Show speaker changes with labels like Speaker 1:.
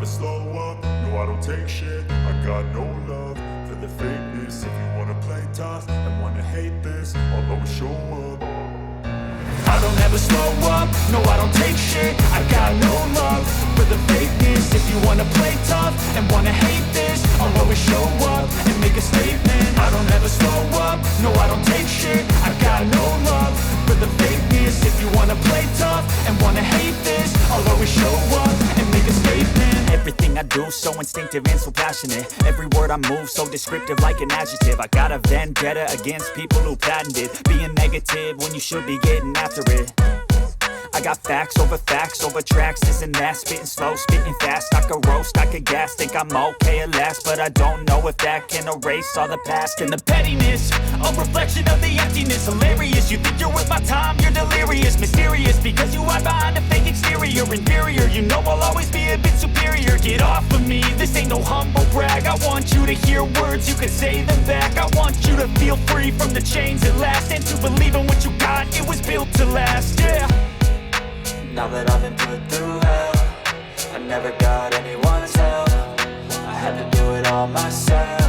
Speaker 1: slow up, no I don't take shit. I got no love for the fakeness. If you wanna play tough and wanna hate this, I'll always show up. I don't ever slow up, no I don't take shit. I got no love for the fakeness. If you wanna play tough and wanna hate this, I'll always show up and make a statement. I don't ever slow up, no I don't take shit. I got no love for the fakeness. If you wanna play tough and wanna hate this, I'll always show up and make a statement. Everything I do so instinctive and so passionate. Every word I move so descriptive like an adjective. I got a vendetta against people who patented being negative when you should be getting after it. I got facts over tracks, this and that. Spitting slow, spitting fast. I could roast, I could gas. Think I'm okay at last, but I don't know if that can erase all the past. And the pettiness, a reflection of the emptiness. Hilarious, you think you're worth my time, you're delirious. Mysterious, because you hide behind a fake exterior. Inferior, you know I'll always be a bit superior. Get off of me, this ain't no humble brag. I want you to hear words, you can say them back. I want you to feel free from the chains at last, and to believe in what you got, it was built to last, yeah.
Speaker 2: Now that I've been put through hell, I never got anyone's help. I had to do it all myself.